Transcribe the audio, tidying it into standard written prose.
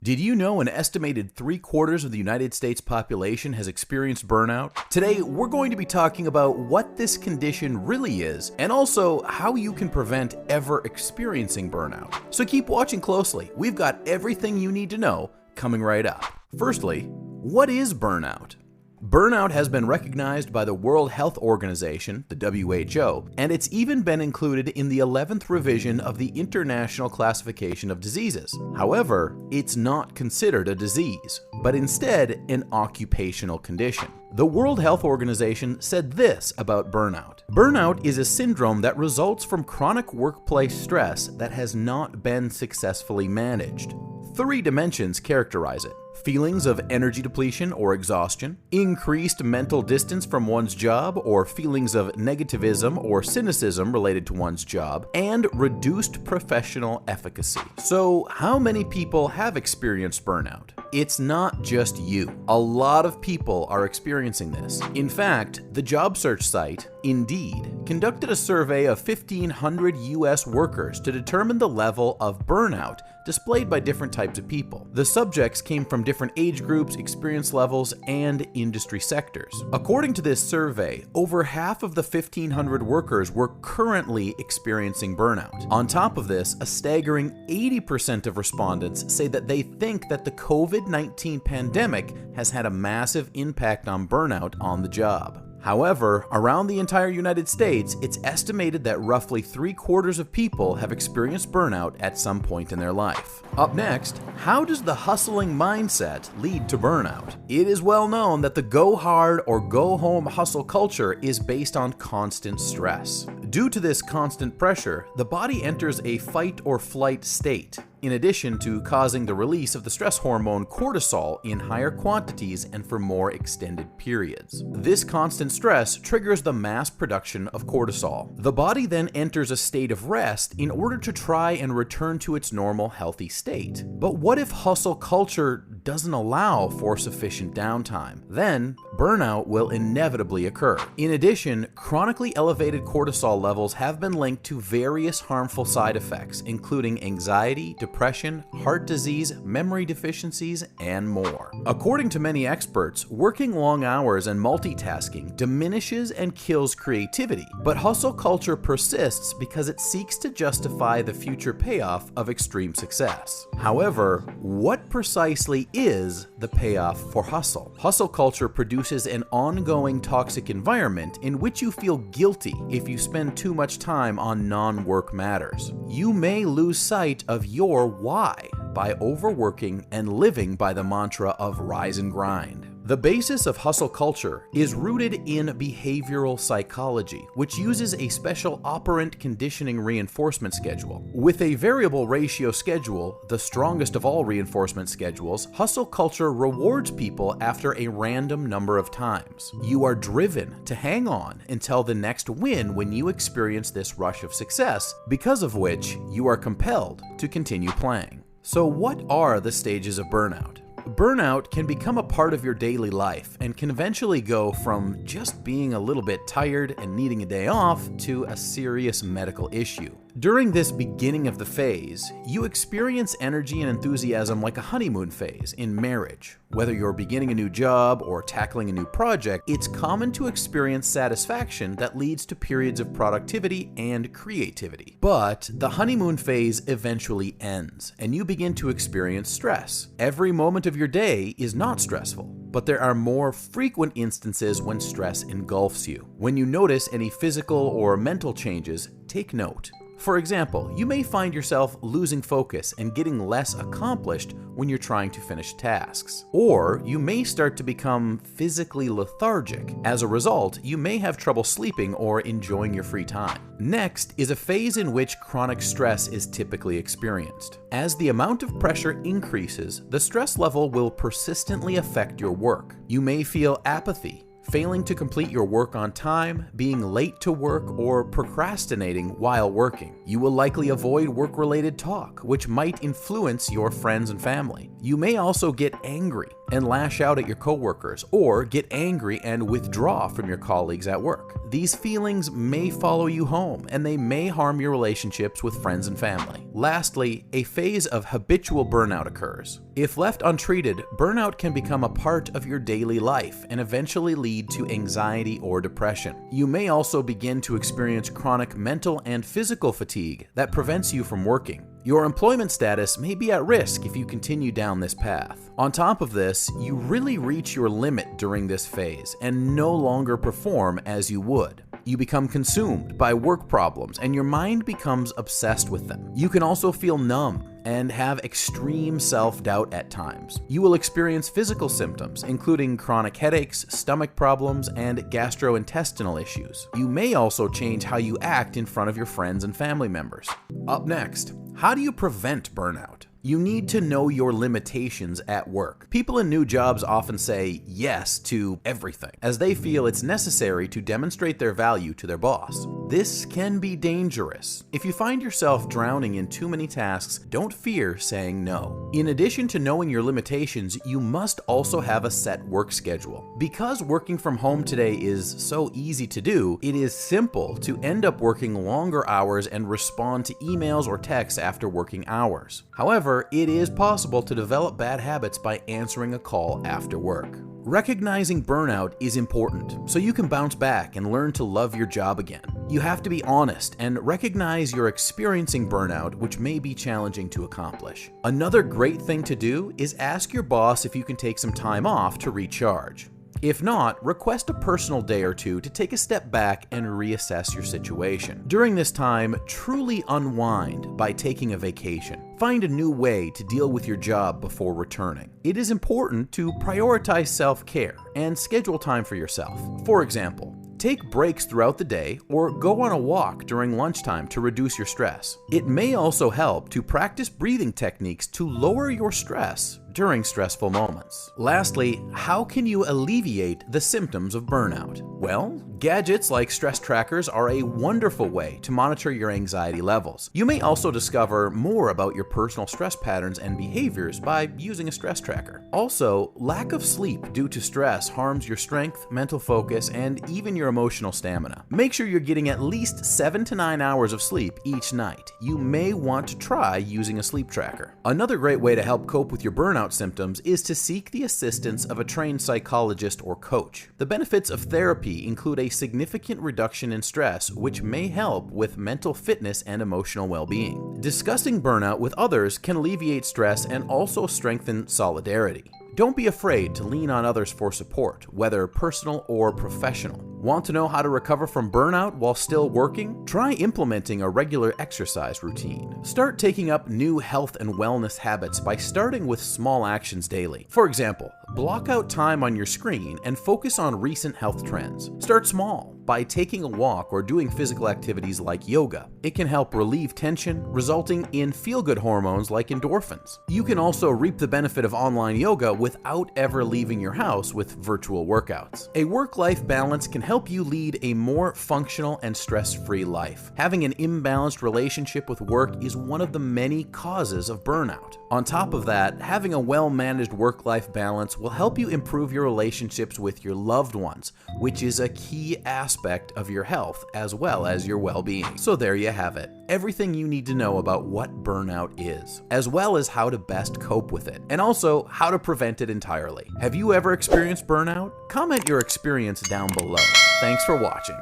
Did you know an estimated 3/4 of the United States population has experienced burnout? Today, we're going to be talking about what this condition really is and also how you can prevent ever experiencing burnout. So keep watching closely. We've got everything you need to know coming right up. Firstly, what is burnout? Burnout has been recognized by the World Health Organization, the WHO, and it's even been included in the 11th revision of the International Classification of Diseases. However, it's not considered a disease, but instead an occupational condition. The World Health Organization said this about burnout. Burnout is a syndrome that results from chronic workplace stress that has not been successfully managed. 3 dimensions characterize it: feelings of energy depletion or exhaustion, increased mental distance from one's job or feelings of negativism or cynicism related to one's job, and reduced professional efficacy. So, how many people have experienced burnout? It's not just you. A lot of people are experiencing this. In fact, the job search site, Indeed, conducted a survey of 1,500 US workers to determine the level of burnout displayed by different types of people. The subjects came from different age groups, experience levels, and industry sectors. According to this survey, over half of the 1,500 workers were currently experiencing burnout. On top of this, a staggering 80% of respondents say that they think that the COVID-19 pandemic has had a massive impact on burnout on the job. However, around the entire United States, it's estimated that roughly 3/4 of people have experienced burnout at some point in their life. Up next, how does the hustling mindset lead to burnout? It is well known that the go hard or go home hustle culture is based on constant stress. Due to this constant pressure, the body enters a fight or flight state, in addition to causing the release of the stress hormone cortisol in higher quantities and for more extended periods. This constant stress triggers the mass production of cortisol. The body then enters a state of rest in order to try and return to its normal healthy state. But what if hustle culture doesn't allow for sufficient downtime? Then burnout will inevitably occur. In addition, chronically elevated cortisol levels have been linked to various harmful side effects, including anxiety, depression, heart disease, memory deficiencies, and more. According to many experts, working long hours and multitasking diminishes and kills creativity, but hustle culture persists because it seeks to justify the future payoff of extreme success. However, what precisely is the payoff for hustle? Hustle culture produces an ongoing toxic environment in which you feel guilty if you spend too much time on non-work matters. You may lose sight of your why by overworking and living by the mantra of rise and grind. The basis of hustle culture is rooted in behavioral psychology, which uses a special operant conditioning reinforcement schedule. With a variable ratio schedule, the strongest of all reinforcement schedules, hustle culture rewards people after a random number of times. You are driven to hang on until the next win when you experience this rush of success, because of which you are compelled to continue playing. So what are the stages of burnout? Burnout can become a part of your daily life and can eventually go from just being a little bit tired and needing a day off to a serious medical issue. During this beginning of the phase, you experience energy and enthusiasm like a honeymoon phase in marriage. Whether you're beginning a new job or tackling a new project, it's common to experience satisfaction that leads to periods of productivity and creativity. But the honeymoon phase eventually ends, and you begin to experience stress. Every moment of your day is not stressful, but there are more frequent instances when stress engulfs you. When you notice any physical or mental changes, take note. For example, you may find yourself losing focus and getting less accomplished when you're trying to finish tasks. Or you may start to become physically lethargic. As a result, you may have trouble sleeping or enjoying your free time. Next is a phase in which chronic stress is typically experienced. As the amount of pressure increases, the stress level will persistently affect your work. You may feel apathy, failing to complete your work on time, being late to work, or procrastinating while working. You will likely avoid work-related talk, which might influence your friends and family. You may also get angry, and lash out at your coworkers, or get angry and withdraw from your colleagues at work. These feelings may follow you home, and they may harm your relationships with friends and family. Lastly, a phase of habitual burnout occurs. If left untreated, burnout can become a part of your daily life and eventually lead to anxiety or depression. You may also begin to experience chronic mental and physical fatigue that prevents you from working. Your employment status may be at risk if you continue down this path. On top of this, you really reach your limit during this phase and no longer perform as you would. You become consumed by work problems and your mind becomes obsessed with them. You can also feel numb and have extreme self-doubt at times. You will experience physical symptoms, including chronic headaches, stomach problems, and gastrointestinal issues. You may also change how you act in front of your friends and family members. Up next, how do you prevent burnout? You need to know your limitations at work. People in new jobs often say yes to everything, as they feel it's necessary to demonstrate their value to their boss. This can be dangerous. If you find yourself drowning in too many tasks, don't fear saying no. In addition to knowing your limitations, you must also have a set work schedule. Because working from home today is so easy to do, it is simple to end up working longer hours and respond to emails or texts after working hours. However, it is possible to develop bad habits by answering a call after work. Recognizing burnout is important so you can bounce back and learn to love your job again. You have to be honest and recognize you're experiencing burnout, which may be challenging to accomplish. Another great thing to do is ask your boss if you can take some time off to recharge. If not, request a personal day or two to take a step back and reassess your situation. During this time, truly unwind by taking a vacation. Find a new way to deal with your job before returning. It is important to prioritize self-care and schedule time for yourself. For example, take breaks throughout the day or go on a walk during lunchtime to reduce your stress. It may also help to practice breathing techniques to lower your stress during stressful moments. Lastly, how can you alleviate the symptoms of burnout? Well, gadgets like stress trackers are a wonderful way to monitor your anxiety levels. You may also discover more about your personal stress patterns and behaviors by using a stress tracker. Also, lack of sleep due to stress harms your strength, mental focus, and even your emotional stamina. Make sure you're getting at least 7 to 9 hours of sleep each night. You may want to try using a sleep tracker. Another great way to help cope with your burnout symptoms is to seek the assistance of a trained psychologist or coach. The benefits of therapy include a significant reduction in stress, which may help with mental fitness and emotional well-being. Discussing burnout with others can alleviate stress and also strengthen solidarity. Don't be afraid to lean on others for support, whether personal or professional. Want to know how to recover from burnout while still working? Try implementing a regular exercise routine. Start taking up new health and wellness habits by starting with small actions daily. For example, block out time on your screen and focus on recent health trends. Start small by taking a walk or doing physical activities like yoga. It can help relieve tension, resulting in feel-good hormones like endorphins. You can also reap the benefit of online yoga without ever leaving your house with virtual workouts. A work-life balance can help you lead a more functional and stress-free life. Having an imbalanced relationship with work is one of the many causes of burnout. On top of that, having a well-managed work-life balance will help you improve your relationships with your loved ones, which is a key aspect of your health as well as your well-being. So there you have it. Everything you need to know about what burnout is, as well as how to best cope with it, and also how to prevent it entirely. Have you ever experienced burnout? Comment your experience down below. Thanks for watching.